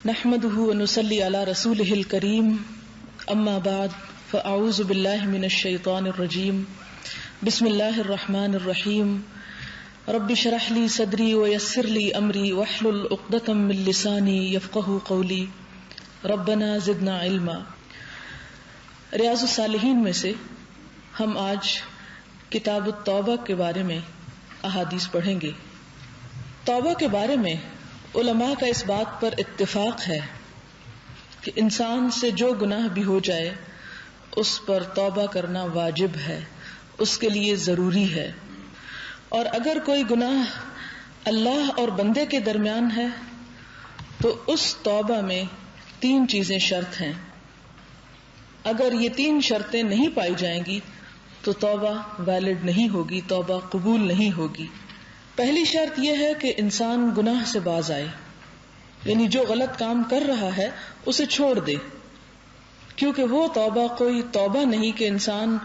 نحمده ونصلي على رسوله الكريم اما بعد فاعوذ بالله من الشيطان الرجيم بسم الله الرحمن الرحيم رب اشرح لي صدري ويسر لي امري واحلل عقدة من لساني يفقهوا قولي ربنا زدنا علما۔ ریاض الصالحین میں سے ہم آج کتاب التوبہ کے بارے میں احادیث پڑھیں گے۔ توبہ کے بارے میں علماء کا اس بات پر اتفاق ہے کہ انسان سے جو گناہ بھی ہو جائے اس پر توبہ کرنا واجب ہے، اس کے لیے ضروری ہے، اور اگر کوئی گناہ اللہ اور بندے کے درمیان ہے تو اس توبہ میں 3 چیزیں شرط ہیں۔ اگر یہ 3 شرطیں نہیں پائی جائیں گی تو توبہ ویلڈ نہیں ہوگی، توبہ قبول نہیں ہوگی۔ پہلی شرط یہ ہے کہ انسان گناہ سے باز آئے، یعنی جو غلط کام کر رہا ہے اسے چھوڑ دے، کیونکہ وہ توبہ کوئی توبہ نہیں کہ انسان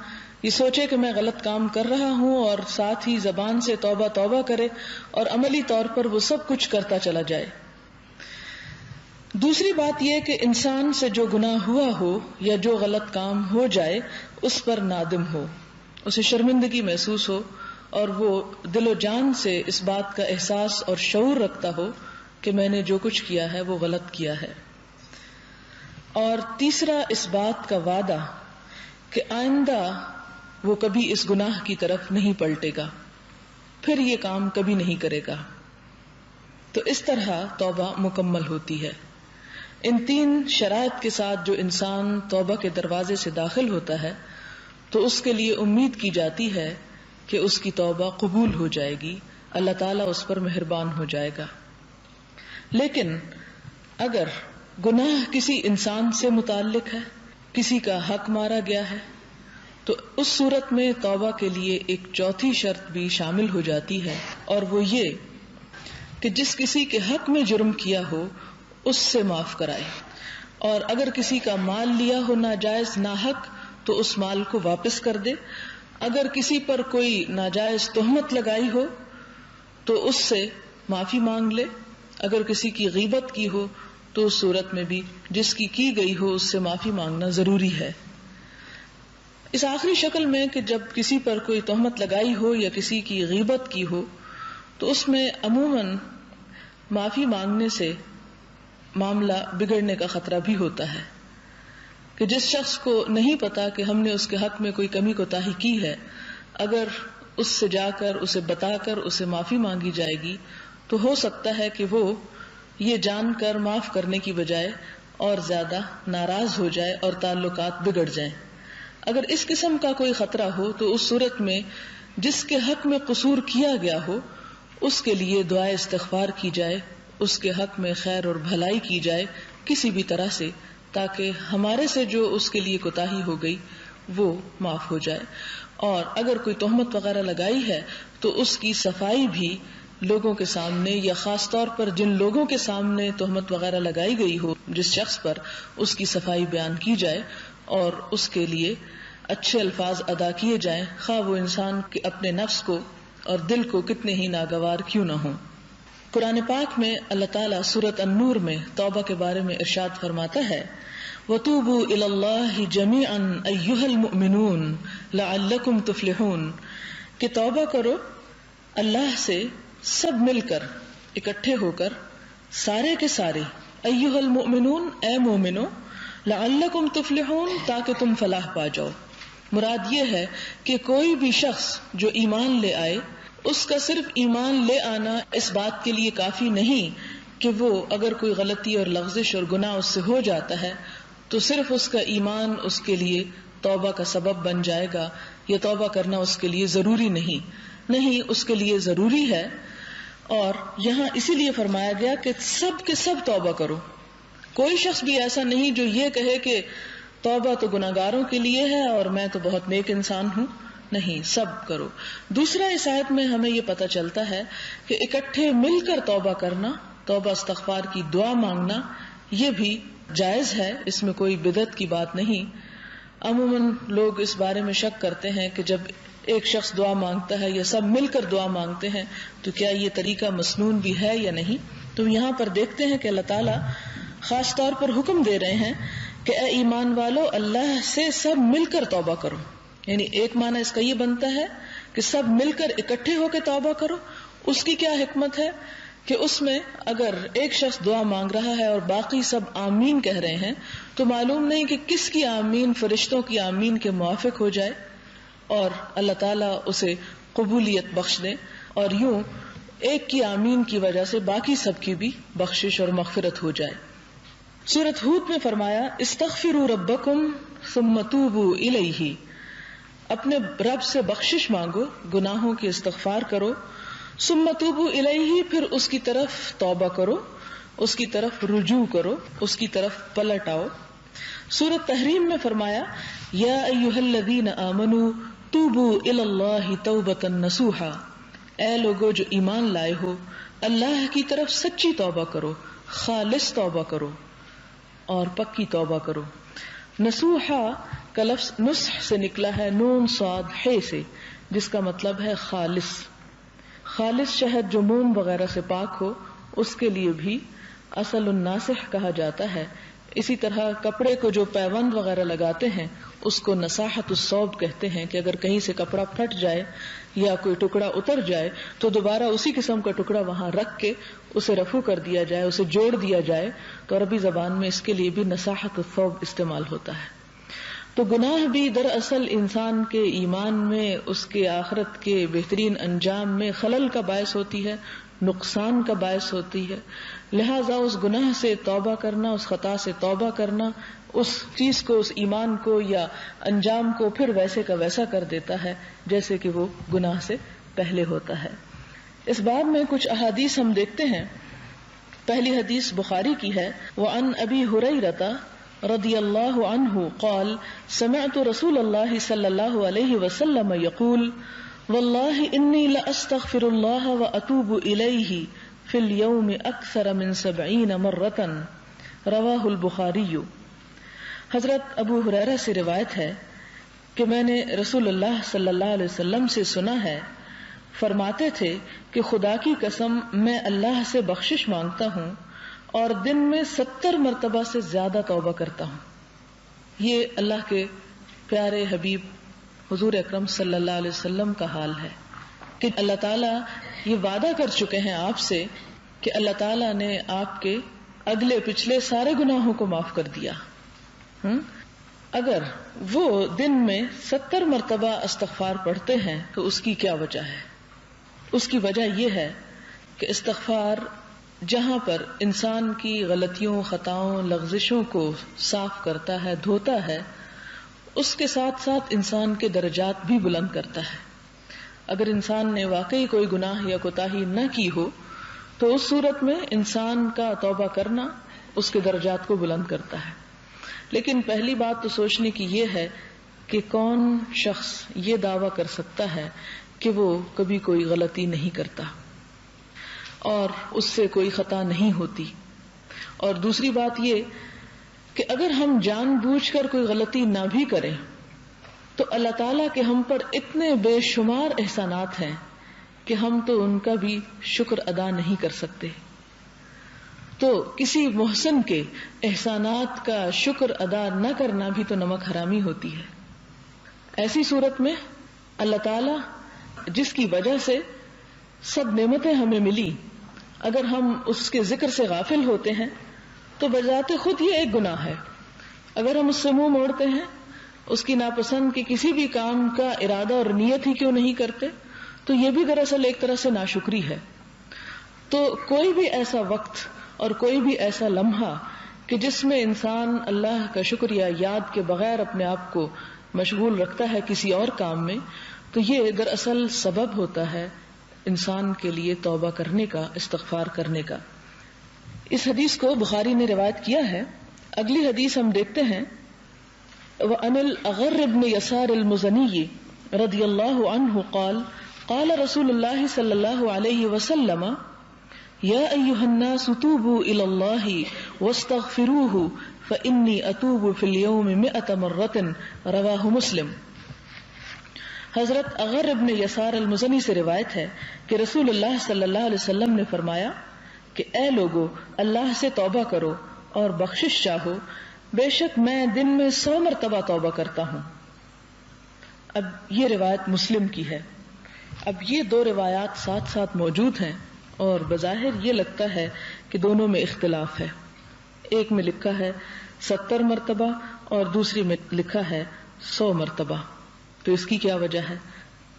یہ سوچے کہ میں غلط کام کر رہا ہوں اور ساتھ ہی زبان سے توبہ توبہ کرے اور عملی طور پر وہ سب کچھ کرتا چلا جائے۔ دوسری بات یہ کہ انسان سے جو گناہ ہوا ہو یا جو غلط کام ہو جائے اس پر نادم ہو، اسے شرمندگی محسوس ہو اور وہ دل و جان سے اس بات کا احساس اور شعور رکھتا ہو کہ میں نے جو کچھ کیا ہے وہ غلط کیا ہے۔ اور تیسرا اس بات کا وعدہ کہ آئندہ وہ کبھی اس گناہ کی طرف نہیں پلٹے گا، پھر یہ کام کبھی نہیں کرے گا۔ تو اس طرح توبہ مکمل ہوتی ہے۔ ان 3 شرائط کے ساتھ جو انسان توبہ کے دروازے سے داخل ہوتا ہے تو اس کے لیے امید کی جاتی ہے کہ اس کی توبہ قبول ہو جائے گی، اللہ تعالیٰ اس پر مہربان ہو جائے گا۔ لیکن اگر گناہ کسی انسان سے متعلق ہے، کسی کا حق مارا گیا ہے، تو اس صورت میں توبہ کے لیے ایک 4تھی شرط بھی شامل ہو جاتی ہے، اور وہ یہ کہ جس کسی کے حق میں جرم کیا ہو اس سے معاف کرائے، اور اگر کسی کا مال لیا ہو ناجائز ناحق تو اس مال کو واپس کر دے، اگر کسی پر کوئی ناجائز تہمت لگائی ہو تو اس سے معافی مانگ لے، اگر کسی کی غیبت کی ہو تو اس صورت میں بھی جس کی گئی ہو اس سے معافی مانگنا ضروری ہے۔ اس آخری شکل میں کہ جب کسی پر کوئی تہمت لگائی ہو یا کسی کی غیبت کی ہو تو اس میں عموماً معافی مانگنے سے معاملہ بگڑنے کا خطرہ بھی ہوتا ہے، کہ جس شخص کو نہیں پتا کہ ہم نے اس کے حق میں کوئی کمی کوتاہی کی ہے، اگر اس سے جا کر اسے بتا کر اسے معافی مانگی جائے گی تو ہو سکتا ہے کہ وہ یہ جان کر معاف کرنے کی بجائے اور زیادہ ناراض ہو جائے اور تعلقات بگڑ جائیں۔ اگر اس قسم کا کوئی خطرہ ہو تو اس صورت میں جس کے حق میں قصور کیا گیا ہو اس کے لیے دعائے استغفار کی جائے، اس کے حق میں خیر اور بھلائی کی جائے کسی بھی طرح سے، تاکہ ہمارے سے جو اس کے لیے کوتاہی ہو گئی وہ معاف ہو جائے۔ اور اگر کوئی تہمت وغیرہ لگائی ہے تو اس کی صفائی بھی لوگوں کے سامنے، یا خاص طور پر جن لوگوں کے سامنے تہمت وغیرہ لگائی گئی ہو جس شخص پر، اس کی صفائی بیان کی جائے اور اس کے لیے اچھے الفاظ ادا کیے جائیں، خواہ وہ انسان کے اپنے نفس کو اور دل کو کتنے ہی ناگوار کیوں نہ ہوں۔ قرآن پاک میں اللہ تعالیٰ سورۃ النور میں توبہ کے بارے میں ارشاد فرماتا ہے، وَتُوبُوا إِلَى اللَّهِ جَمِيعًا أَيُّهَا الْمُؤْمِنُونَ لَعَلَّكُمْ تُفْلِحُونَ کہ توبہ کرو اللہ سے سب مل کر، اکٹھے ہو کر، سارے کے سارے، أَيُّهَا الْمُؤْمِنُونَ اے مومنو، لَعَلَّكُمْ تُفْلِحُونَ تاکہ تم فلاح پا جاؤ۔ مراد یہ ہے کہ کوئی بھی شخص جو ایمان لے آئے، اس کا صرف ایمان لے آنا اس بات کے لیے کافی نہیں کہ وہ اگر کوئی غلطی اور لغزش اور گناہ اس سے ہو جاتا ہے تو صرف اس کا ایمان اس کے لیے توبہ کا سبب بن جائے گا، یا توبہ کرنا اس کے لیے ضروری نہیں، اس کے لیے ضروری ہے۔ اور یہاں اسی لیے فرمایا گیا کہ سب کے سب توبہ کرو، کوئی شخص بھی ایسا نہیں جو یہ کہے کہ توبہ تو گناہگاروں کے لیے ہے اور میں تو بہت نیک انسان ہوں، نہیں، سب کرو۔ دوسرا اس آیت میں ہمیں یہ پتہ چلتا ہے کہ اکٹھے مل کر توبہ کرنا، توبہ استغفار کی دعا مانگنا، یہ بھی جائز ہے، اس میں کوئی بدعت کی بات نہیں۔ عموماً لوگ اس بارے میں شک کرتے ہیں کہ جب ایک شخص دعا مانگتا ہے یا سب مل کر دعا مانگتے ہیں تو کیا یہ طریقہ مسنون بھی ہے یا نہیں۔ تو یہاں پر دیکھتے ہیں کہ اللہ تعالیٰ خاص طور پر حکم دے رہے ہیں کہ اے ایمان والو اللہ سے سب مل کر توبہ کرو. یعنی ایک معنی اس کا یہ بنتا ہے کہ سب مل کر اکٹھے ہو کے توبہ کرو. اس کی کیا حکمت ہے کہ اس میں اگر ایک شخص دعا مانگ رہا ہے اور باقی سب آمین کہہ رہے ہیں تو معلوم نہیں کہ کس کی آمین فرشتوں کی آمین کے موافق ہو جائے اور اللہ تعالیٰ اسے قبولیت بخش دے، اور یوں ایک کی آمین کی وجہ سے باقی سب کی بھی بخشش اور مغفرت ہو جائے. سورۃ ہود میں فرمایا استغفروا ربکم ثم توبوا الیہ، اپنے رب سے بخشش مانگو، گناہوں کی استغفار کرو، ثم توبوا الیہ، پھر اس کی طرف توبہ کرو، اس کی طرف رجوع کرو، اس کی طرف پلٹ آؤ. سورۃ تحریم میں فرمایا یا ایھا الذین آمنوا توبوا الی اللہ توبۃ نصوحا، اے لوگو جو ایمان لائے ہو اللہ کی طرف سچی توبہ کرو، خالص توبہ کرو اور پکی توبہ کرو. نصوحا کا لفظ نصح سے نکلا ہے، نون صاد ح سے، جس کا مطلب ہے خالص. خالص شہد جو موم وغیرہ سے پاک ہو اس کے لیے بھی اصل الناصح کہا جاتا ہے. اسی طرح کپڑے کو جو پیوند وغیرہ لگاتے ہیں اس کو نصاحت الثوب کہتے ہیں کہ اگر کہیں سے کپڑا پھٹ جائے یا کوئی ٹکڑا اتر جائے تو دوبارہ اسی قسم کا ٹکڑا وہاں رکھ کے اسے رفو کر دیا جائے، اسے جوڑ دیا جائے. تو عربی زبان میں اس کے لیے بھی نصاحت الثوب استعمال ہوتا ہے. تو گناہ بھی دراصل انسان کے ایمان میں، اس کے آخرت کے بہترین انجام میں خلل کا باعث ہوتی ہے، نقصان کا باعث ہوتی ہے. لہذا اس گناہ سے توبہ کرنا، اس خطا سے توبہ کرنا اس چیز کو، اس ایمان کو یا انجام کو پھر ویسے کا ویسا کر دیتا ہے جیسے کہ وہ گناہ سے پہلے ہوتا ہے. اس باب میں کچھ احادیث ہم دیکھتے ہیں. پہلی حدیث بخاری کی ہے، وعن ابی ہریرہ رضی اللہ عنہ قال سمعت رسول اللہ صلی اللہ علیہ وسلم یقول واللہ انی لاستغفر اللہ واتوب الیہ فی اليوم اکثر من 70 مرۃ، رواہ البخاری. حضرت ابو ہریرہ سے روایت ہے کہ میں نے رسول اللہ صلی اللہ علیہ وسلم سے سنا ہے، فرماتے تھے کہ خدا کی قسم میں اللہ سے بخشش مانگتا ہوں اور دن میں 70 مرتبہ سے زیادہ توبہ کرتا ہوں. یہ اللہ کے پیارے حبیب حضور اکرم صلی اللہ علیہ وسلم کا حال ہے کہ اللہ تعالیٰ یہ وعدہ کر چکے ہیں آپ سے کہ اللہ تعالیٰ نے آپ کے اگلے پچھلے سارے گناہوں کو معاف کر دیا. اگر وہ دن میں 70 مرتبہ استغفار پڑھتے ہیں تو اس کی کیا وجہ ہے؟ اس کی وجہ یہ ہے کہ استغفار جہاں پر انسان کی غلطیوں، خطاؤں، لغزشوں کو صاف کرتا ہے، دھوتا ہے، اس کے ساتھ ساتھ انسان کے درجات بھی بلند کرتا ہے. اگر انسان نے واقعی کوئی گناہ یا کوتاہی نہ کی ہو تو اس صورت میں انسان کا توبہ کرنا اس کے درجات کو بلند کرتا ہے. لیکن پہلی بات تو سوچنے کی یہ ہے کہ کون شخص یہ دعویٰ کر سکتا ہے کہ وہ کبھی کوئی غلطی نہیں کرتا اور اس سے کوئی خطا نہیں ہوتی. اور دوسری بات یہ کہ اگر ہم جان بوجھ کر کوئی غلطی نہ بھی کریں تو اللہ تعالیٰ کے ہم پر اتنے بے شمار احسانات ہیں کہ ہم تو ان کا بھی شکر ادا نہیں کر سکتے. تو کسی محسن کے احسانات کا شکر ادا نہ کرنا بھی تو نمک حرامی ہوتی ہے. ایسی صورت میں اللہ تعالیٰ جس کی وجہ سے سب نعمتیں ہمیں ملی، اگر ہم اس کے ذکر سے غافل ہوتے ہیں تو بذات خود یہ ایک گناہ ہے. اگر ہم اس سے منہ موڑتے ہیں، اس کی ناپسند کے کسی بھی کام کا ارادہ اور نیت ہی کیوں نہیں کرتے، تو یہ بھی دراصل ایک طرح سے ناشکری ہے. تو کوئی بھی ایسا وقت اور کوئی بھی ایسا لمحہ کہ جس میں انسان اللہ کا شکریہ یاد کے بغیر اپنے آپ کو مشغول رکھتا ہے کسی اور کام میں، تو یہ دراصل سبب ہوتا ہے انسان کے لیے توبہ کرنے کا، استغفار کرنے کا. اس حدیث کو بخاری نے روایت کیا ہے. اگلی حدیث ہم دیکھتے ہیں، وعن الأغر بن يسار المزني رضی اللہ عنہ قال قال رسول اللہ صلی اللہ علیہ وسلم یا ایھا الناس توبوا الی اللہ واستغفروہ فانی اتوب فی اليوم 100 مرۃ، رواہ مسلم. حضرت اغر ابن یسار المزنی سے روایت ہے کہ رسول اللہ صلی اللہ علیہ وسلم نے فرمایا کہ اے لوگو اللہ سے توبہ کرو اور بخشش چاہو، بے شک میں دن میں 100 مرتبہ توبہ کرتا ہوں. اب یہ روایت مسلم کی ہے. اب یہ دو روایات ساتھ ساتھ موجود ہیں اور بظاہر یہ لگتا ہے کہ دونوں میں اختلاف ہے. ایک میں لکھا ہے 70 مرتبہ اور دوسری میں لکھا ہے 100 مرتبہ. تو اس کی کیا وجہ ہے؟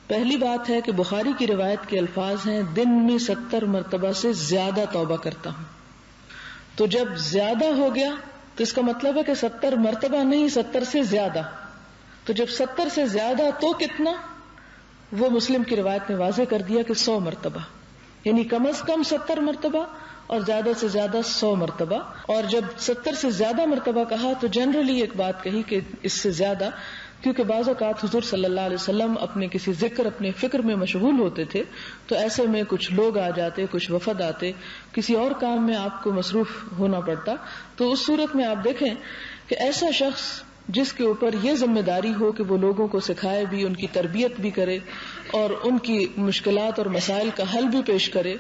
پہلی بات ہے کہ بخاری کی روایت کے الفاظ ہیں دن میں 70 مرتبہ سے زیادہ توبہ کرتا ہوں. تو جب زیادہ ہو گیا تو اس کا مطلب ہے کہ 70 مرتبہ نہیں، 70 سے زیادہ. تو جب 70 سے زیادہ تو کتنا، وہ مسلم کی روایت نے واضح کر دیا کہ 100 مرتبہ، یعنی کم از کم 70 مرتبہ اور زیادہ سے زیادہ 100 مرتبہ. اور جب 70 سے زیادہ مرتبہ کہا تو جنرلی ایک بات کہی کہ اس سے زیادہ، کیونکہ بعض اوقات حضور صلی اللہ علیہ وسلم اپنے کسی ذکر، اپنے فکر میں مشغول ہوتے تھے، تو ایسے میں کچھ لوگ آ جاتے، کچھ وفد آتے، کسی اور کام میں آپ کو مصروف ہونا پڑتا. تو اس صورت میں آپ دیکھیں کہ ایسا شخص جس کے اوپر یہ ذمہ داری ہو کہ وہ لوگوں کو سکھائے بھی، ان کی تربیت بھی کرے اور ان کی مشکلات اور مسائل کا حل بھی پیش کرے،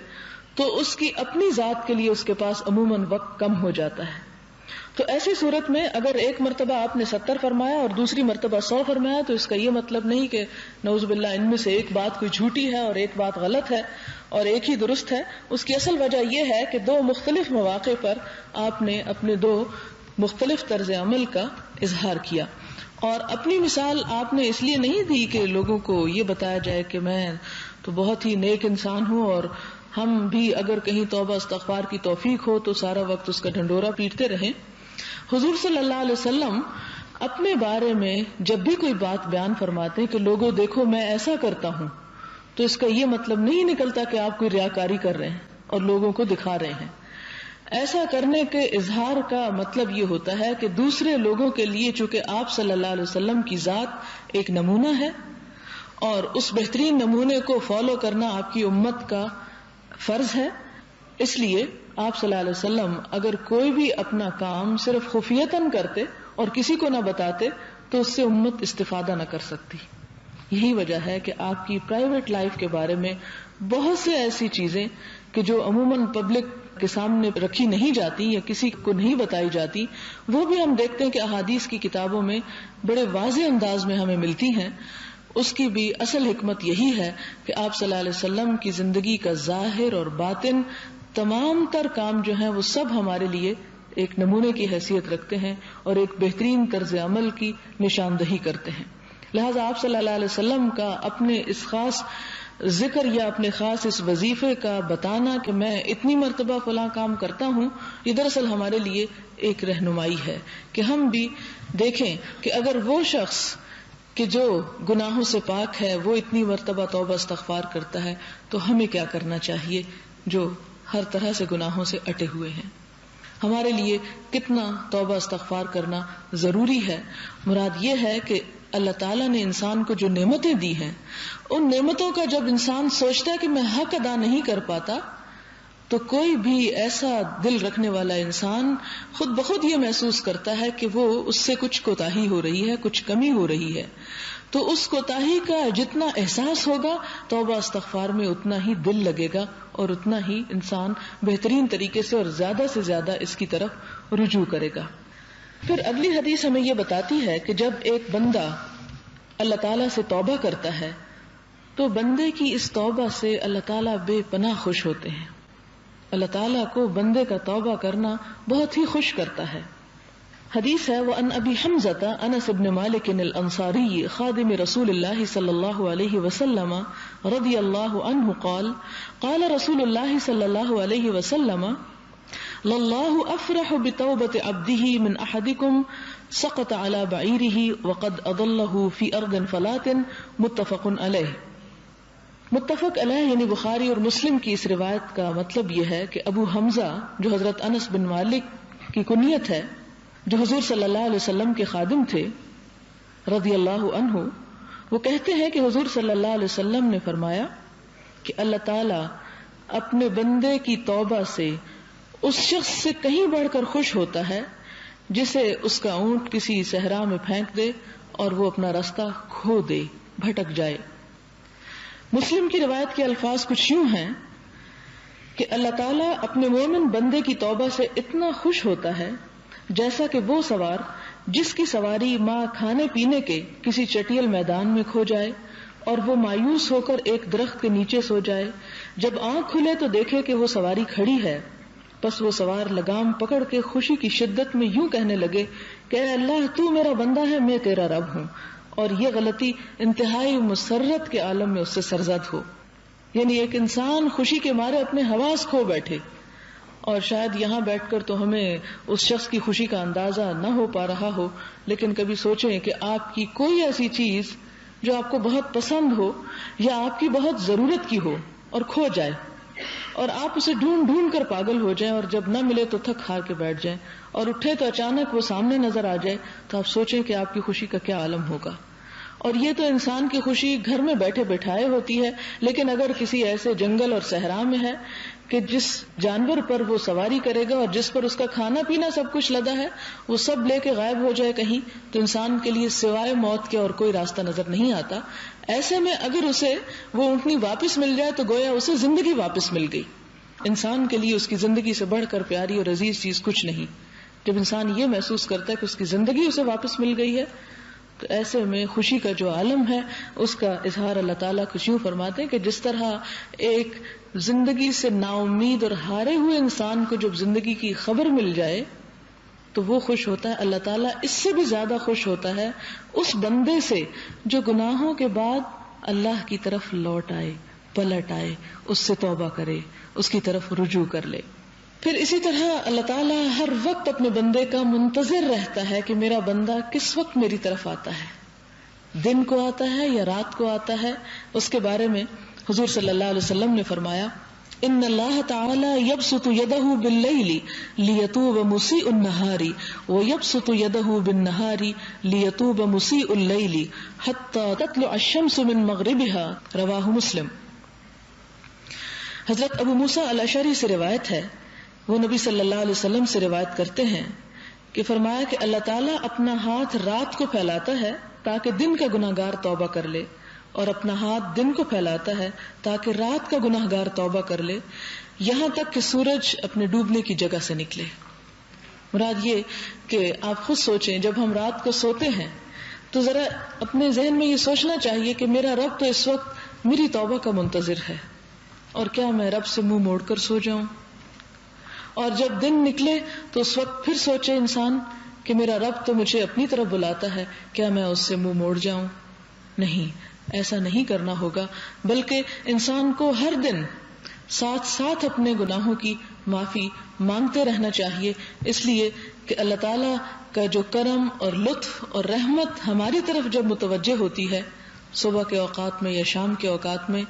تو اس کی اپنی ذات کے لیے اس کے پاس عموماً وقت کم ہو جاتا ہے. تو ایسی صورت میں اگر ایک مرتبہ آپ نے 70 فرمایا اور دوسری مرتبہ 100 فرمایا تو اس کا یہ مطلب نہیں کہ نعوذ باللہ ان میں سے ایک بات کوئی جھوٹی ہے اور ایک بات غلط ہے اور ایک ہی درست ہے. اس کی اصل وجہ یہ ہے کہ دو مختلف مواقع پر آپ نے اپنے دو مختلف طرز عمل کا اظہار کیا. اور اپنی مثال آپ نے اس لیے نہیں دی کہ لوگوں کو یہ بتایا جائے کہ میں تو بہت ہی نیک انسان ہوں اور ہم بھی اگر کہیں توبہ استغفار کی توفیق ہو تو سارا وقت اس کا ڈھنڈورا پیٹتے رہیں. حضور صلی اللہ علیہ وسلم اپنے بارے میں جب بھی کوئی بات بیان فرماتے ہیں کہ لوگوں دیکھو میں ایسا کرتا ہوں، تو اس کا یہ مطلب نہیں نکلتا کہ آپ کوئی ریاکاری کر رہے ہیں اور لوگوں کو دکھا رہے ہیں. ایسا کرنے کے اظہار کا مطلب یہ ہوتا ہے کہ دوسرے لوگوں کے لیے چونکہ آپ صلی اللہ علیہ وسلم کی ذات ایک نمونہ ہے اور اس بہترین نمونے کو فالو کرنا آپ کی امت کا فرض ہے، اس لیے آپ صلی اللہ علیہ وسلم اگر کوئی بھی اپنا کام صرف خفیتاً کرتے اور کسی کو نہ بتاتے تو اس سے امت استفادہ نہ کر سکتی. یہی وجہ ہے کہ آپ کی پرائیویٹ لائف کے بارے میں بہت سے ایسی چیزیں کہ جو عموماً پبلک کے سامنے رکھی نہیں جاتی یا کسی کو نہیں بتائی جاتی، وہ بھی ہم دیکھتے ہیں کہ احادیث کی کتابوں میں بڑے واضح انداز میں ہمیں ملتی ہیں. اس کی بھی اصل حکمت یہی ہے کہ آپ صلی اللہ علیہ وسلم کی زندگی کا ظاہر اور باطن تمام تر کام جو ہیں وہ سب ہمارے لیے ایک نمونے کی حیثیت رکھتے ہیں اور ایک بہترین طرز عمل کی نشاندہی کرتے ہیں. لہذا آپ صلی اللہ علیہ وسلم کا اپنے اس خاص ذکر یا اپنے خاص اس وظیفے کا بتانا کہ میں اتنی مرتبہ فلاں کام کرتا ہوں، یہ دراصل ہمارے لیے ایک رہنمائی ہے کہ ہم بھی دیکھیں کہ اگر وہ شخص کہ جو گناہوں سے پاک ہے وہ اتنی مرتبہ توبہ استغفار کرتا ہے تو ہمیں کیا کرنا چاہیے جو ہر طرح سے گناہوں سے اٹے ہوئے ہیں. ہمارے لیے کتنا توبہ استغفار کرنا ضروری ہے. مراد یہ ہے کہ اللہ تعالیٰ نے انسان کو جو نعمتیں دی ہیں، ان نعمتوں کا جب انسان سوچتا ہے کہ میں حق ادا نہیں کر پاتا، تو کوئی بھی ایسا دل رکھنے والا انسان خود بخود یہ محسوس کرتا ہے کہ وہ اس سے کچھ کوتاہی ہو رہی ہے، کچھ کمی ہو رہی ہے. تو اس کوتاہی کا جتنا احساس ہوگا توبہ استغفار میں اتنا ہی دل لگے گا اور اتنا ہی انسان بہترین طریقے سے اور زیادہ سے زیادہ اس کی طرف رجوع کرے گا. پھر اگلی حدیث ہمیں یہ بتاتی ہے کہ جب ایک بندہ اللہ تعالیٰ سے توبہ کرتا ہے تو بندے کی اس توبہ سے اللہ تعالیٰ بے پناہ خوش ہوتے ہیں. اللہ تعالیٰ کو بندے کا توبہ کرنا بہت ہی خوش کرتا ہے. حدیث ہے وَأَنْ أَبِي حَمْزَةَ أَنَسْ بْنِ مَالِكٍ الْأَنصَارِيِّ خَادِمِ رَسُولِ اللَّهِ صَلَّى اللَّهُ عَلَيْهِ وَسَلَّمَ رَضِيَ اللَّهُ عَنْهُ قَالَ رَسُولُ اللَّهِ صَلَّى اللَّهُ عَلَيْهِ وَسَلَّمَ لَلَّهُ أَفْرَحُ بِتَوْبَةِ عَبْدِهِ مِنْ أَحَدِكُمْ سَقَطَ عَلَى بَعِيرِهِ وَقَدْ أَضَلَّهُ فِي أَرْضٍ فَلَاتٍ متفق علیہ. متفق علیہ یعنی بخاری اور مسلم کی اس روایت کا مطلب یہ ہے کہ ابو حمزہ جو حضرت انس بن مالک کی کنیت ہے، جو حضور صلی اللہ علیہ وسلم کے خادم تھے رضی اللہ عنہ، وہ کہتے ہیں کہ حضور صلی اللہ علیہ وسلم نے فرمایا کہ اللہ تعالی اپنے بندے کی توبہ سے اس شخص سے کہیں بڑھ کر خوش ہوتا ہے جسے اس کا اونٹ کسی صحرا میں پھینک دے اور وہ اپنا راستہ کھو دے، بھٹک جائے. مسلم کی روایت کے الفاظ کچھ یوں ہیں کہ اللہ تعالیٰ اپنے مومن بندے کی توبہ سے اتنا خوش ہوتا ہے جیسا کہ وہ سوار جس کی سواری ماں کھانے پینے کے کسی چٹیل میدان میں کھو جائے اور وہ مایوس ہو کر ایک درخت کے نیچے سو جائے، جب آنکھ کھلے تو دیکھے کہ وہ سواری کھڑی ہے، پس وہ سوار لگام پکڑ کے خوشی کی شدت میں یوں کہنے لگے کہ اے اللہ تو میرا بندہ ہے، میں تیرا رب ہوں، اور یہ غلطی انتہائی مسرت کے عالم میں اس سے سرزد ہو. یعنی ایک انسان خوشی کے مارے اپنے حواس کھو بیٹھے، اور شاید یہاں بیٹھ کر تو ہمیں اس شخص کی خوشی کا اندازہ نہ ہو پا رہا ہو، لیکن کبھی سوچیں کہ آپ کی کوئی ایسی چیز جو آپ کو بہت پسند ہو یا آپ کی بہت ضرورت کی ہو اور کھو جائے، اور آپ اسے ڈھونڈ ڈھونڈ کر پاگل ہو جائیں، اور جب نہ ملے تو تھک ہار کے بیٹھ جائیں، اور اٹھے تو اچانک وہ سامنے نظر آ جائے، تو آپ سوچیں کہ آپ کی خوشی کا کیا عالم ہوگا. اور یہ تو انسان کی خوشی گھر میں بیٹھے بٹھائے ہوتی ہے، لیکن اگر کسی ایسے جنگل اور صحرا میں ہے کہ جس جانور پر وہ سواری کرے گا اور جس پر اس کا کھانا پینا سب کچھ لدا ہے، وہ سب لے کے غائب ہو جائے کہیں، تو انسان کے لیے سوائے موت کے اور کوئی راستہ نظر نہیں آتا. ایسے میں اگر اسے وہ اونٹنی واپس مل جائے تو گویا اسے زندگی واپس مل گئی. انسان کے لیے اس کی زندگی سے بڑھ کر پیاری اور عزیز چیز کچھ نہیں. جب انسان یہ محسوس کرتا ہے کہ اس کی زندگی اسے واپس مل گئی ہے، تو ایسے میں خوشی کا جو عالم ہے اس کا اظہار اللہ تعالیٰ کچھ یوں فرماتے ہیں کہ جس طرح ایک زندگی سے نا امید اور ہارے ہوئے انسان کو جب زندگی کی خبر مل جائے تو وہ خوش ہوتا ہے، اللہ تعالیٰ اس سے بھی زیادہ خوش ہوتا ہے اس بندے سے جو گناہوں کے بعد اللہ کی طرف لوٹ آئے، پلٹ آئے، اس سے توبہ کرے، اس کی طرف رجوع کر لے. پھر اسی طرح اللہ تعالیٰ ہر وقت اپنے بندے کا منتظر رہتا ہے کہ میرا بندہ کس وقت میری طرف آتا ہے، دن کو آتا ہے یا رات کو آتا ہے. اس کے بارے میں حضور صلی اللہ علیہ وسلم نے فرمایا ان اللہ تعالی یبسط یدہ باللیل لیتوب مسیء النہار ویبسط یدہ بالنہار لیتوب مسیء اللیل حتی تطلع الشمس من مغربها رواہ مسلم. حضرت ابو موسیٰ الاشعری سے روایت ہے، وہ نبی صلی اللہ علیہ وسلم سے روایت کرتے ہیں کہ فرمایا کہ اللہ تعالیٰ اپنا ہاتھ رات کو پھیلاتا ہے تاکہ دن کا گناہگار توبہ کر لے، اور اپنا ہاتھ دن کو پھیلاتا ہے تاکہ رات کا گناہگار توبہ کر لے، یہاں تک کہ سورج اپنے ڈوبنے کی جگہ سے نکلے. مراد یہ کہ آپ خود سوچیں، جب ہم رات کو سوتے ہیں تو ذرا اپنے ذہن میں یہ سوچنا چاہیے کہ میرا رب تو اس وقت میری توبہ کا منتظر ہے، اور کیا میں رب سے منہ موڑ کر سو جاؤں؟ اور جب دن نکلے تو اس وقت پھر سوچے انسان کہ میرا رب تو مجھے اپنی طرف بلاتا ہے، کیا میں اس سے منہ موڑ جاؤں؟ نہیں، ایسا نہیں کرنا ہوگا، بلکہ انسان کو ہر دن ساتھ ساتھ اپنے گناہوں کی معافی مانگتے رہنا چاہیے، اس لیے کہ اللہ تعالیٰ کا جو کرم اور لطف اور رحمت ہماری طرف جب متوجہ ہوتی ہے صبح کے اوقات میں یا شام کے اوقات میں،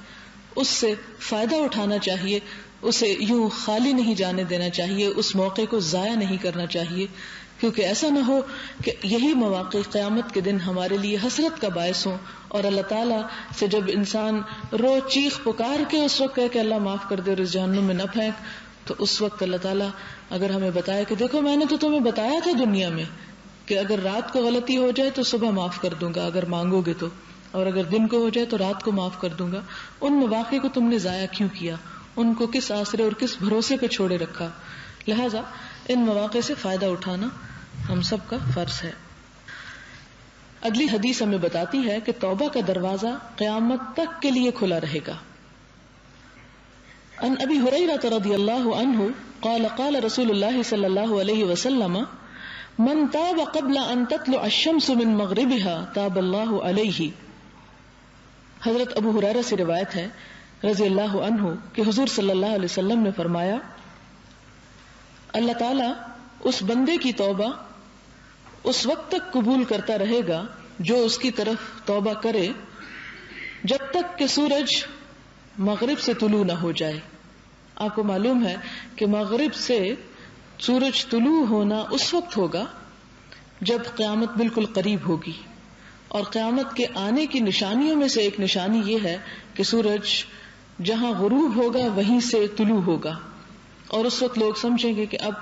اس سے فائدہ اٹھانا چاہیے، اسے یوں خالی نہیں جانے دینا چاہیے، اس موقع کو ضائع نہیں کرنا چاہیے، کیونکہ ایسا نہ ہو کہ یہی مواقع قیامت کے دن ہمارے لیے حسرت کا باعث ہوں، اور اللہ تعالیٰ سے جب انسان رو چیخ پکار کے اس وقت کہے کہ اللہ معاف کر دے اور اس جہنم میں نہ پھینک، تو اس وقت اللہ تعالیٰ اگر ہمیں بتائے کہ دیکھو میں نے تو تمہیں بتایا تھا دنیا میں کہ اگر رات کو غلطی ہو جائے تو صبح معاف کر دوں گا اگر مانگو گے تو، اور اگر دن کو ہو جائے تو رات کو معاف کر دوں گا، ان مواقع کو تم نے ضائع کیوں کیا؟ ان کو کس آسرے اور کس بھروسے پہ چھوڑے رکھا؟ لہذا ان مواقع سے فائدہ اٹھانا ہم سب کا فرض ہے. اگلی حدیث ہمیں بتاتی ہے کہ توبہ کا دروازہ قیامت تک کے لیے کھلا رہے گا. عن ابی ہریرہ رضی اللہ عنہ قال قال رسول اللہ صلی اللہ علیہ وسلم من تاب قبل ان تطلع الشمس من مغربها تاب اللہ علیہ. حضرت ابو ہریرہ سے روایت ہے رضی اللہ عنہ کہ حضور صلی اللہ علیہ وسلم نے فرمایا اللہ تعالیٰ اس بندے کی توبہ اس وقت تک قبول کرتا رہے گا جو اس کی طرف توبہ کرے جب تک کہ سورج مغرب سے طلوع نہ ہو جائے. آپ کو معلوم ہے کہ مغرب سے سورج طلوع ہونا اس وقت ہوگا جب قیامت بالکل قریب ہوگی، اور قیامت کے آنے کی نشانیوں میں سے ایک نشانی یہ ہے کہ سورج جہاں غروب ہوگا وہیں سے طلوع ہوگا، اور اس وقت لوگ سمجھیں گے کہ اب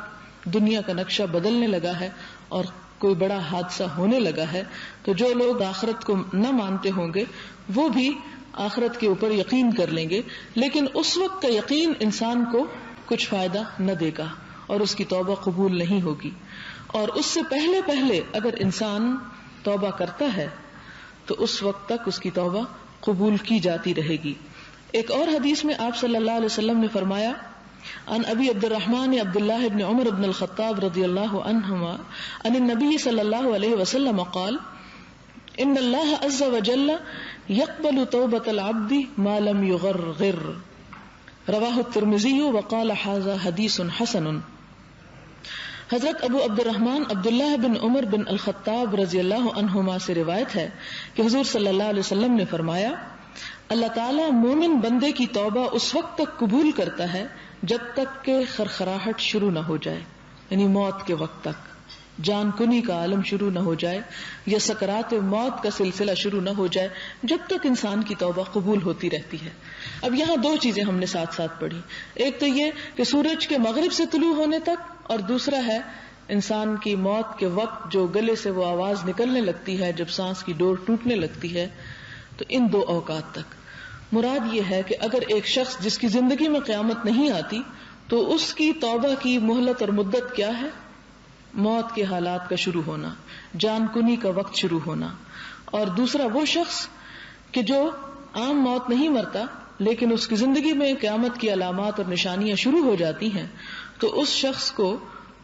دنیا کا نقشہ بدلنے لگا ہے اور کوئی بڑا حادثہ ہونے لگا ہے. تو جو لوگ آخرت کو نہ مانتے ہوں گے وہ بھی آخرت کے اوپر یقین کر لیں گے، لیکن اس وقت کا یقین انسان کو کچھ فائدہ نہ دے گا اور اس کی توبہ قبول نہیں ہوگی. اور اس سے پہلے پہلے اگر انسان توبہ کرتا ہے تو اس وقت تک اس کی توبہ قبول کی جاتی رہے گی. ایک اور حدیث میں آپ صلی اللہ علیہ وسلم نے فرمایا عن ابی عبد الرحمن عبد اللہ بن عمر بن الخطاب رضی اللہ عنہما عن النبی صلی اللہ علیہ وسلم قال ان اللہ عز وجل يقبل توبة العبد ما لم يغرغر رواہ الترمذی وقال ھذا حدیث حسن. حضرت ابو عبد الرحمن عبداللہ بن عمر بن الخطاب رضی اللہ عنہما سے روایت ہے کہ حضور صلی اللہ علیہ وسلم نے فرمایا اللہ تعالیٰ مومن بندے کی توبہ اس وقت تک قبول کرتا ہے جب تک کہ خرخراہٹ شروع نہ ہو جائے، یعنی موت کے وقت تک، جان کنی کا عالم شروع نہ ہو جائے یا سکرات موت کا سلسلہ شروع نہ ہو جائے، جب تک انسان کی توبہ قبول ہوتی رہتی ہے. اب یہاں دو چیزیں ہم نے ساتھ ساتھ پڑھی، ایک تو یہ کہ سورج کے مغرب سے طلوع ہونے تک، اور دوسرا ہے انسان کی موت کے وقت جو گلے سے وہ آواز نکلنے لگتی ہے جب سانس کی ڈور ٹوٹنے لگتی ہے. تو ان دو اوقات تک مراد یہ ہے کہ اگر ایک شخص جس کی زندگی میں قیامت نہیں آتی تو اس کی توبہ کی مہلت اور مدت کیا ہے؟ موت کے حالات کا شروع ہونا، جان کنی کا وقت شروع ہونا. اور دوسرا وہ شخص کہ جو عام موت نہیں مرتا لیکن اس کی زندگی میں قیامت کی علامات اور نشانیاں شروع ہو جاتی ہیں، تو اس شخص کو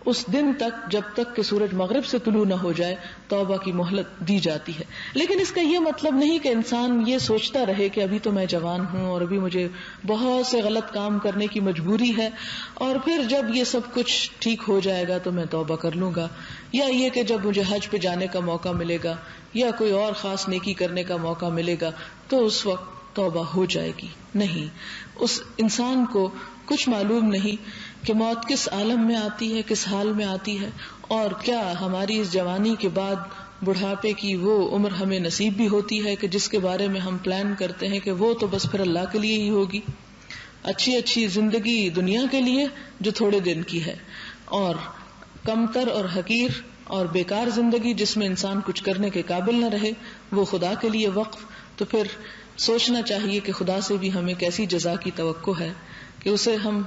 اس دن تک جب تک کہ سورج مغرب سے طلوع نہ ہو جائے توبہ کی مہلت دی جاتی ہے. لیکن اس کا یہ مطلب نہیں کہ انسان یہ سوچتا رہے کہ ابھی تو میں جوان ہوں اور ابھی مجھے بہت سے غلط کام کرنے کی مجبوری ہے اور پھر جب یہ سب کچھ ٹھیک ہو جائے گا تو میں توبہ کر لوں گا، یا یہ کہ جب مجھے حج پہ جانے کا موقع ملے گا یا کوئی اور خاص نیکی کرنے کا موقع ملے گا تو اس وقت توبہ ہو جائے گی. نہیں، اس انسان کو کچھ معلوم نہیں کہ موت کس عالم میں آتی ہے، کس حال میں آتی ہے، اور کیا ہماری اس جوانی کے بعد بڑھاپے کی وہ عمر ہمیں نصیب بھی ہوتی ہے کہ جس کے بارے میں ہم پلان کرتے ہیں کہ وہ تو بس پھر اللہ کے لیے ہی ہوگی. اچھی زندگی دنیا کے لیے جو تھوڑے دن کی ہے، اور کمتر اور حقیر اور بیکار زندگی جس میں انسان کچھ کرنے کے قابل نہ رہے وہ خدا کے لیے وقف. تو پھر سوچنا چاہیے کہ خدا سے بھی ہمیں کیسی جزا کی توقع ہے کہ اسے ہم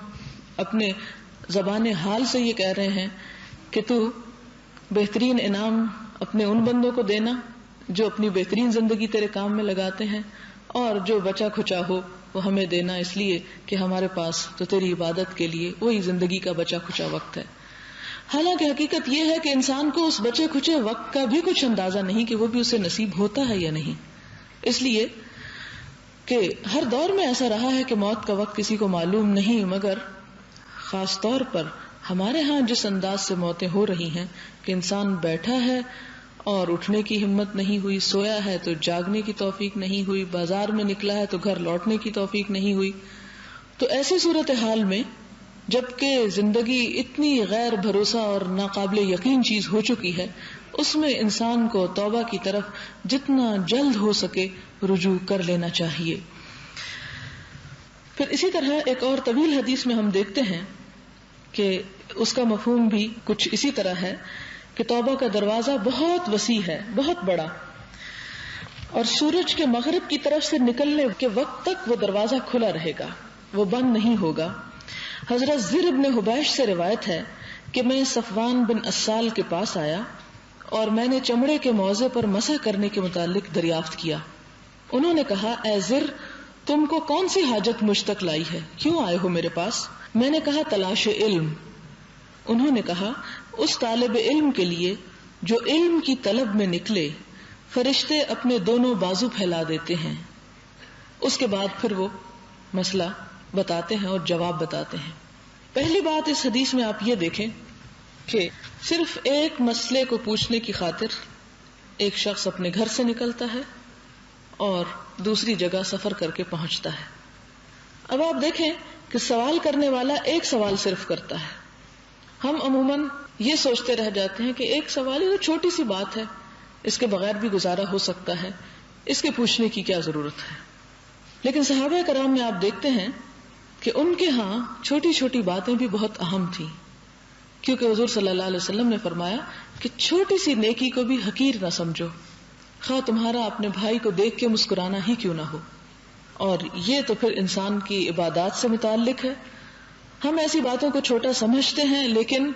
اپنے زبان حال سے یہ کہہ رہے ہیں کہ تو بہترین انعام اپنے ان بندوں کو دینا جو اپنی بہترین زندگی تیرے کام میں لگاتے ہیں، اور جو بچا کھچا ہو وہ ہمیں دینا اس لیے کہ ہمارے پاس تو تیری عبادت کے لیے وہی زندگی کا بچا کھچا وقت ہے. حالانکہ حقیقت یہ ہے کہ انسان کو اس بچے کھچے وقت کا بھی کچھ اندازہ نہیں کہ وہ بھی اسے نصیب ہوتا ہے یا نہیں. اس لیے کہ ہر دور میں ایسا رہا ہے کہ موت کا وقت کسی کو معلوم نہیں، مگر خاص طور پر ہمارے ہاں جس انداز سے موتیں ہو رہی ہیں کہ انسان بیٹھا ہے اور اٹھنے کی ہمت نہیں ہوئی، سویا ہے تو جاگنے کی توفیق نہیں ہوئی، بازار میں نکلا ہے تو گھر لوٹنے کی توفیق نہیں ہوئی. تو ایسی صورتحال میں جبکہ زندگی اتنی غیر بھروسہ اور ناقابل یقین چیز ہو چکی ہے، اس میں انسان کو توبہ کی طرف جتنا جلد ہو سکے رجوع کر لینا چاہیے. پھر اسی طرح ایک اور طویل حدیث میں ہم دیکھتے ہیں کہ اس کا مفہوم بھی کچھ اسی طرح ہے کہ توبہ کا دروازہ بہت وسیع ہے، بہت بڑا، اور سورج کے مغرب کی طرف سے نکلنے کے وقت تک وہ دروازہ کھلا رہے گا، وہ بند نہیں ہوگا. حضرت زر بن حبیش سے روایت ہے کہ میں صفوان بن اسال کے پاس آیا اور میں نے چمڑے کے موزے پر مسح کرنے کے متعلق دریافت کیا. انہوں نے کہا اے زر، تم کو کون سی حاجت مجھ تک لائی ہے، کیوں آئے ہو میرے پاس؟ میں نے کہا تلاش علم. انہوں نے کہا اس طالب علم کے لیے جو علم کی طلب میں نکلے فرشتے اپنے دونوں بازو پھیلا دیتے ہیں. اس کے بعد پھر وہ مسئلہ بتاتے ہیں اور جواب بتاتے ہیں. پہلی بات اس حدیث میں آپ یہ دیکھیں کہ صرف ایک مسئلے کو پوچھنے کی خاطر ایک شخص اپنے گھر سے نکلتا ہے اور دوسری جگہ سفر کر کے پہنچتا ہے. اب آپ دیکھیں کہ سوال کرنے والا ایک سوال صرف کرتا ہے. ہم عموماً یہ سوچتے رہ جاتے ہیں کہ ایک سوال یہ چھوٹی سی بات ہے، اس کے بغیر بھی گزارا ہو سکتا ہے، اس کے پوچھنے کی کیا ضرورت ہے. لیکن صحابہ کرام میں آپ دیکھتے ہیں کہ ان کے ہاں چھوٹی چھوٹی باتیں بھی بہت اہم تھیں، کیونکہ حضور صلی اللہ علیہ وسلم نے فرمایا کہ چھوٹی سی نیکی کو بھی حقیر نہ سمجھو، خواہ تمہارا اپنے بھائی کو دیکھ کے مسکرانا ہی کیوں نہ ہو. اور یہ تو پھر انسان کی عبادات سے متعلق ہے. ہم ایسی باتوں کو چھوٹا سمجھتے ہیں لیکن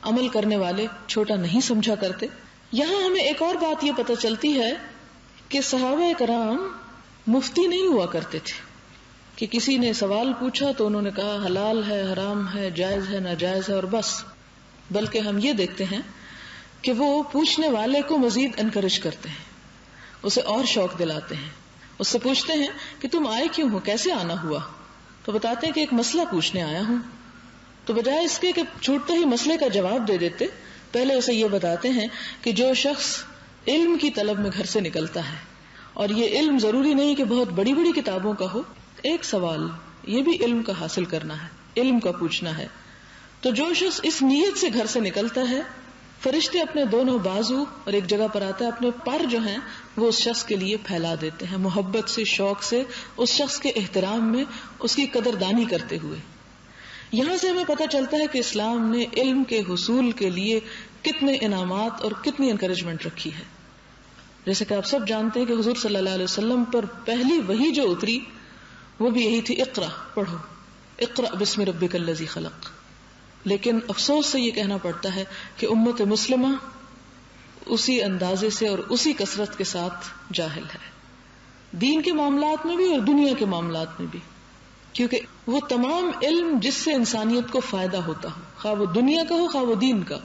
عمل کرنے والے چھوٹا نہیں سمجھا کرتے. یہاں ہمیں ایک اور بات یہ پتہ چلتی ہے کہ صحابہ کرام مفتی نہیں ہوا کرتے تھے کہ کسی نے سوال پوچھا تو انہوں نے کہا حلال ہے، حرام ہے، جائز ہے، ناجائز ہے اور بس. بلکہ ہم یہ دیکھتے ہیں کہ وہ پوچھنے والے کو مزید انکریج کرتے ہیں، اسے اور شوق دلاتے ہیں. اس سے پوچھتے ہیں کہ تم آئے کیوں ہو، کیسے آنا ہوا؟ تو بتاتے ہیں کہ ایک مسئلہ پوچھنے آیا ہوں. تو بجائے اس کے کہ چھوٹتے ہی مسئلے کا جواب دے دیتے، پہلے اسے یہ بتاتے ہیں کہ جو شخص علم کی طلب میں گھر سے نکلتا ہے، اور یہ علم ضروری نہیں کہ بہت بڑی بڑی کتابوں کا ہو، ایک سوال یہ بھی علم کا حاصل کرنا ہے، علم کا پوچھنا ہے. تو جو شخص اس نیت سے گھر سے نکلتا ہے، فرشتے اپنے دونوں بازو، اور ایک جگہ پر آتا ہے اپنے پر جو ہیں وہ اس شخص کے لیے پھیلا دیتے ہیں، محبت سے، شوق سے، اس شخص کے احترام میں، اس کی قدردانی کرتے ہوئے. یہاں سے ہمیں پتہ چلتا ہے کہ اسلام نے علم کے حصول کے لیے کتنے انعامات اور کتنی انکریجمنٹ رکھی ہے. جیسے کہ آپ سب جانتے ہیں کہ حضور صلی اللہ علیہ وسلم پر پہلی وحی جو اتری وہ بھی یہی تھی، اقرا، پڑھو، اقرا بسم ربک الذی خلق. لیکن افسوس سے یہ کہنا پڑتا ہے کہ امت مسلمہ اسی اندازے سے اور اسی کثرت کے ساتھ جاہل ہے، دین کے معاملات میں بھی اور دنیا کے معاملات میں بھی. کیونکہ وہ تمام علم جس سے انسانیت کو فائدہ ہوتا ہو، خواہ وہ دنیا کا ہو خواہ وہ دین کا،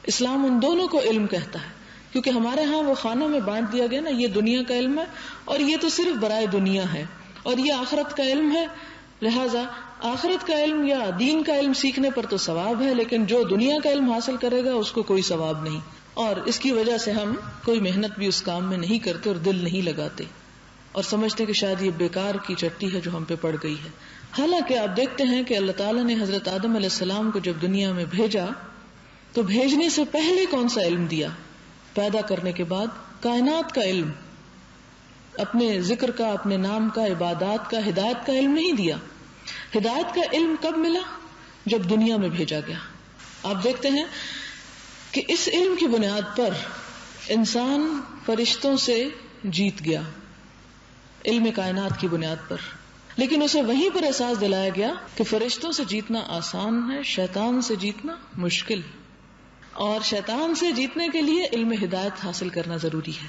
اسلام ان دونوں کو علم کہتا ہے. کیونکہ ہمارے ہاں وہ خانوں میں بانٹ دیا گیا نا، یہ دنیا کا علم ہے اور یہ تو صرف برائے دنیا ہے، اور یہ آخرت کا علم ہے. لہذا آخرت کا علم یا دین کا علم سیکھنے پر تو ثواب ہے، لیکن جو دنیا کا علم حاصل کرے گا اس کو کوئی ثواب نہیں، اور اس کی وجہ سے ہم کوئی محنت بھی اس کام میں نہیں کرتے اور دل نہیں لگاتے، اور سمجھتے کہ شاید یہ بیکار کی چٹی ہے جو ہم پہ پڑ گئی ہے. حالانکہ آپ دیکھتے ہیں کہ اللہ تعالیٰ نے حضرت آدم علیہ السلام کو جب دنیا میں بھیجا تو بھیجنے سے پہلے کون سا علم دیا؟ پیدا کرنے کے بعد کائنات کا علم، اپنے ذکر کا، اپنے نام کا، عبادات کا، ہدایت کا علم نہیں دیا. ہدایت کا علم کب ملا؟ جب دنیا میں بھیجا گیا. آپ دیکھتے ہیں کہ اس علم کی بنیاد پر انسان فرشتوں سے جیت گیا، علم کائنات کی بنیاد پر. لیکن اسے وہیں پر احساس دلایا گیا کہ فرشتوں سے جیتنا آسان ہے، شیطان سے جیتنا مشکل، اور شیطان سے جیتنے کے لیے علم ہدایت حاصل کرنا ضروری ہے.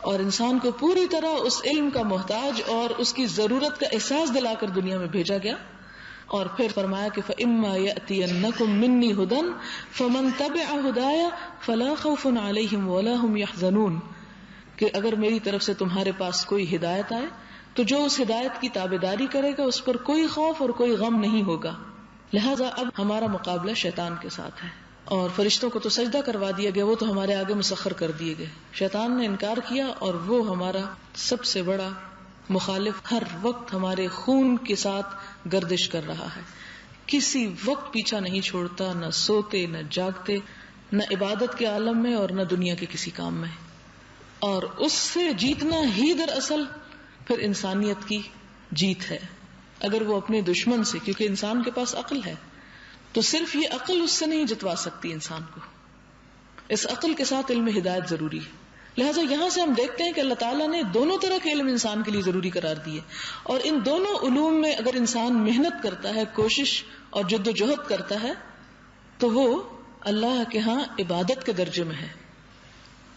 اور انسان کو پوری طرح اس علم کا محتاج اور اس کی ضرورت کا احساس دلا کر دنیا میں بھیجا گیا. اور پھر فرمایا کہ فَإِمَّا يَأْتِيَنَّكُم مِّنِّي هُدًى فَمَن تَبِعَ هُدَايَ فَلَا خَوْفٌ عَلَيْهِمْ وَلَا هُمْ يَحْزَنُونَ، کہ اگر میری طرف سے تمہارے پاس کوئی ہدایت آئے تو جو اس ہدایت کی تابعداری کرے گا اس پر کوئی خوف اور کوئی غم نہیں ہوگا. لہذا اب ہمارا مقابلہ شیطان کے ساتھ ہے. اور فرشتوں کو تو سجدہ کروا دیا گیا، وہ تو ہمارے آگے مسخر کر دیے گئے. شیطان نے انکار کیا اور وہ ہمارا سب سے بڑا مخالف، ہر وقت ہمارے خون کے ساتھ گردش کر رہا ہے، کسی وقت پیچھا نہیں چھوڑتا، نہ سوتے نہ جاگتے، نہ عبادت کے عالم میں اور نہ دنیا کے کسی کام میں. اور اس سے جیتنا ہی دراصل پھر انسانیت کی جیت ہے. اگر وہ اپنے دشمن سے، کیونکہ انسان کے پاس عقل ہے، تو صرف یہ عقل اس سے نہیں جتوا سکتی انسان کو، اس عقل کے ساتھ علم ہدایت ضروری ہے. لہٰذا یہاں سے ہم دیکھتے ہیں کہ اللہ تعالیٰ نے دونوں طرح کے علم انسان کے لیے ضروری قرار دیے، اور ان دونوں علوم میں اگر انسان محنت کرتا ہے، کوشش اور جد و جہد کرتا ہے، تو وہ اللہ کے ہاں عبادت کے درجے میں ہے،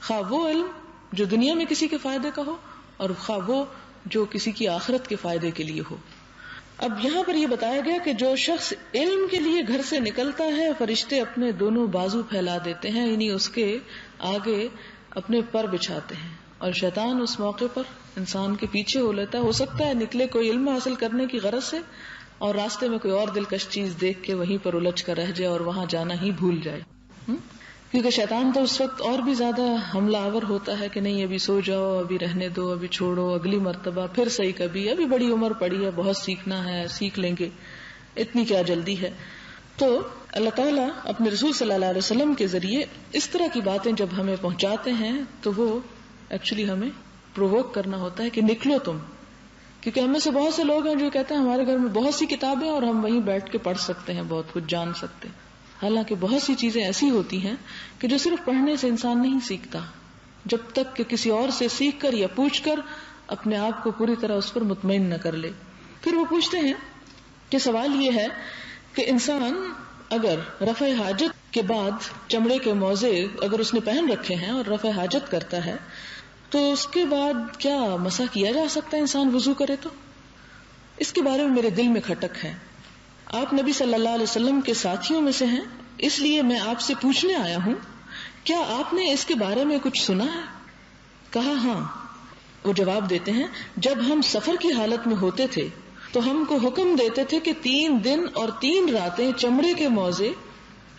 خواہ وہ علم جو دنیا میں کسی کے فائدے کا ہو اور خواہ وہ جو کسی کی آخرت کے فائدے کے لیے ہو. اب یہاں پر یہ بتایا گیا کہ جو شخص علم کے لیے گھر سے نکلتا ہے، فرشتے اپنے دونوں بازو پھیلا دیتے ہیں، یعنی اس کے آگے اپنے پر بچھاتے ہیں، اور شیطان اس موقع پر انسان کے پیچھے ہو لیتا ہے. ہو سکتا ہے نکلے کوئی علم حاصل کرنے کی غرض سے اور راستے میں کوئی اور دلکش چیز دیکھ کے وہیں پر الجھ کر رہ جائے اور وہاں جانا ہی بھول جائے. کیونکہ شیطان تو اس وقت اور بھی زیادہ حملہ آور ہوتا ہے کہ نہیں ابھی سو جاؤ، ابھی رہنے دو، ابھی چھوڑو، اگلی مرتبہ پھر صحیح، کبھی ابھی بڑی عمر پڑی ہے، بہت سیکھنا ہے، سیکھ لیں گے، اتنی کیا جلدی ہے. تو اللہ تعالیٰ اپنے رسول صلی اللہ علیہ وسلم کے ذریعے اس طرح کی باتیں جب ہمیں پہنچاتے ہیں تو وہ ایکچولی ہمیں پرووک کرنا ہوتا ہے کہ نکلو تم. کیونکہ ہم میں سے بہت سے لوگ ہیں جو کہتے ہیں ہمارے گھر میں بہت سی کتابیں اور ہم وہیں بیٹھ کے پڑھ سکتے ہیں، بہت کچھ جان سکتے ہیں. حالانکہ بہت سی چیزیں ایسی ہوتی ہیں کہ جو صرف پڑھنے سے انسان نہیں سیکھتا، جب تک کہ کسی اور سے سیکھ کر یا پوچھ کر اپنے آپ کو پوری طرح اس پر مطمئن نہ کر لے. پھر وہ پوچھتے ہیں کہ سوال یہ ہے کہ انسان اگر رفع حاجت کے بعد چمڑے کے موزے اگر اس نے پہن رکھے ہیں اور رفع حاجت کرتا ہے تو اس کے بعد کیا مسح کیا جا سکتا ہے؟ انسان وضو کرے تو اس کے بارے میں میرے دل میں کھٹک ہے. آپ نبی صلی اللہ علیہ وسلم کے ساتھیوں میں سے ہیں، اس لیے میں آپ سے پوچھنے آیا ہوں، کیا آپ نے اس کے بارے میں کچھ سنا ہے؟ کہا ہاں. وہ جواب دیتے ہیں، جب ہم سفر کی حالت میں ہوتے تھے تو ہم کو حکم دیتے تھے کہ 3 دن اور 3 راتیں چمڑے کے موزے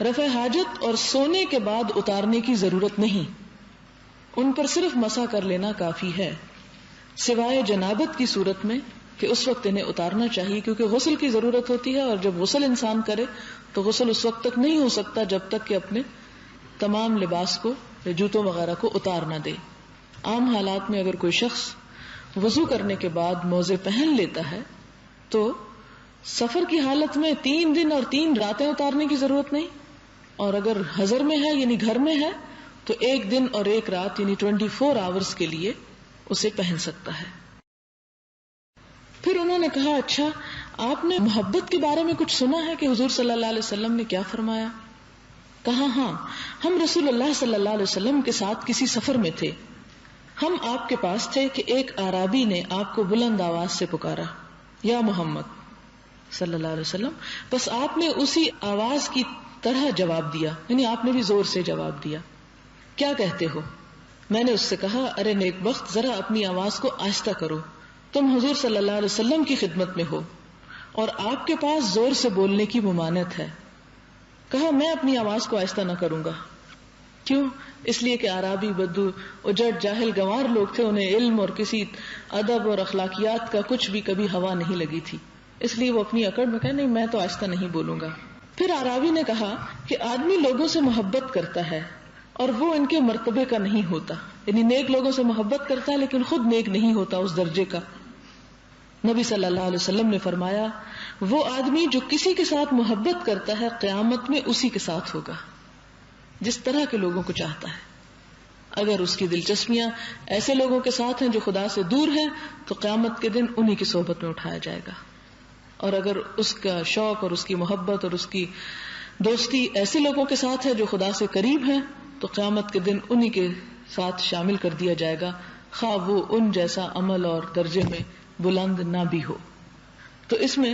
رفع حاجت اور سونے کے بعد اتارنے کی ضرورت نہیں، ان پر صرف مسح کر لینا کافی ہے، سوائے جنابت کی صورت میں کہ اس وقت انہیں اتارنا چاہیے، کیونکہ غسل کی ضرورت ہوتی ہے، اور جب غسل انسان کرے تو غسل اس وقت تک نہیں ہو سکتا جب تک کہ اپنے تمام لباس کو یا جوتوں وغیرہ کو اتار نہ دے. عام حالات میں اگر کوئی شخص وضو کرنے کے بعد موزے پہن لیتا ہے تو سفر کی حالت میں 3 دن اور 3 راتیں اتارنے کی ضرورت نہیں، اور اگر حضر میں ہے یعنی گھر میں ہے تو 1 دن اور 1 رات یعنی 24 آورز کے لیے اسے پہن سکتا ہے. پھر انہوں نے کہا، اچھا آپ نے محبت کے بارے میں کچھ سنا ہے کہ حضور صلی اللہ علیہ وسلم نے کیا فرمایا؟ کہا ہاں، ہم رسول اللہ صلی اللہ علیہ وسلم کے ساتھ کسی سفر میں تھے، ہم آپ کے پاس تھے کہ ایک اعرابی نے آپ کو بلند آواز سے پکارا، یا محمد صلی اللہ علیہ وسلم. بس آپ نے اسی آواز کی طرح جواب دیا، یعنی آپ نے بھی زور سے جواب دیا. کیا کہتے ہو؟ میں نے اس سے کہا، ارے نیک بخت، ذرا اپنی آواز کو آہستہ کرو، تم حضور صلی اللہ علیہ وسلم کی خدمت میں ہو اور آپ کے پاس زور سے بولنے کی ممانعت ہے. کہا میں اپنی آواز کو آہستہ نہ کروں گا. کیوں؟ اس لیے کہ اعرابی بدو اجڑ جاہل گنوار لوگ تھے، انہیں علم اور کسی ادب اور اخلاقیات کا کچھ بھی کبھی ہوا نہیں لگی تھی، اس لیے وہ اپنی اکڑ میں کہا نہیں میں تو آہستہ نہیں بولوں گا. پھر اعرابی نے کہا کہ آدمی لوگوں سے محبت کرتا ہے اور وہ ان کے مرتبے کا نہیں ہوتا، یعنی نیک لوگوں سے محبت کرتا ہے لیکن خود نیک نہیں ہوتا اس درجے کا. نبی صلی اللہ علیہ وسلم نے فرمایا، وہ آدمی جو کسی کے ساتھ محبت کرتا ہے قیامت میں اسی کے ساتھ ہوگا جس طرح کے لوگوں کو چاہتا ہے. اگر اس کی دلچسپیاں ایسے لوگوں کے ساتھ ہیں جو خدا سے دور ہیں تو قیامت کے دن انہی کی صحبت میں اٹھایا جائے گا، اور اگر اس کا شوق اور اس کی محبت اور اس کی دوستی ایسے لوگوں کے ساتھ ہے جو خدا سے قریب ہیں تو قیامت کے دن انہی کے ساتھ شامل کر دیا جائے گا، خواہ وہ ان جیسا عمل اور درجے میں بلند نہ بھی ہو. تو اس میں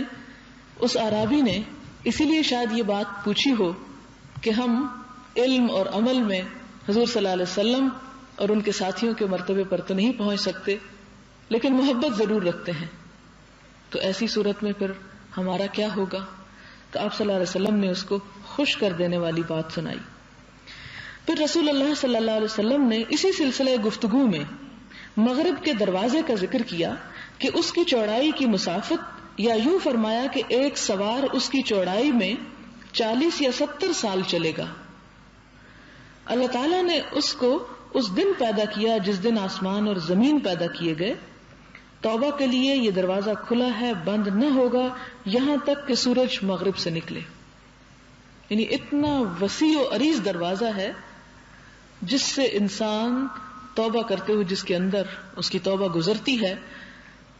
اس اعرابی نے اسی لیے شاید یہ بات پوچھی ہو کہ ہم علم اور عمل میں حضور صلی اللہ علیہ وسلم اور ان کے ساتھیوں کے مرتبے پر تو نہیں پہنچ سکتے لیکن محبت ضرور رکھتے ہیں، تو ایسی صورت میں پھر ہمارا کیا ہوگا؟ تو آپ صلی اللہ علیہ وسلم نے اس کو خوش کر دینے والی بات سنائی. پھر رسول اللہ صلی اللہ علیہ وسلم نے اسی سلسلے گفتگو میں مغرب کے دروازے کا ذکر کیا کہ اس کی چوڑائی کی مسافت، یا یوں فرمایا کہ ایک سوار اس کی چوڑائی میں 40 یا 70 سال چلے گا. اللہ تعالیٰ نے اس کو اس دن پیدا کیا جس دن آسمان اور زمین پیدا کیے گئے. توبہ کے لیے یہ دروازہ کھلا ہے، بند نہ ہوگا یہاں تک کہ سورج مغرب سے نکلے. یعنی اتنا وسیع و عریض دروازہ ہے جس سے انسان توبہ کرتے ہوئے جس کے اندر اس کی توبہ گزرتی ہے،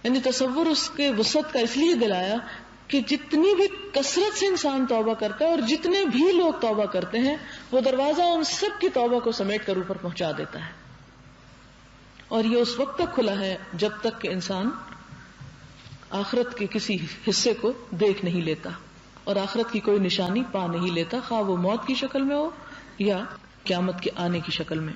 یعنی تصور اس کے وسعت کا اس لیے دلایا کہ جتنی بھی کثرت سے انسان توبہ کرتا ہے اور جتنے بھی لوگ توبہ کرتے ہیں وہ دروازہ ان سب کی توبہ کو سمیٹ کر اوپر پہنچا دیتا ہے. اور یہ اس وقت تک کھلا ہے جب تک کہ انسان آخرت کے کسی حصے کو دیکھ نہیں لیتا اور آخرت کی کوئی نشانی پا نہیں لیتا، خواہ وہ موت کی شکل میں ہو یا قیامت کے آنے کی شکل میں.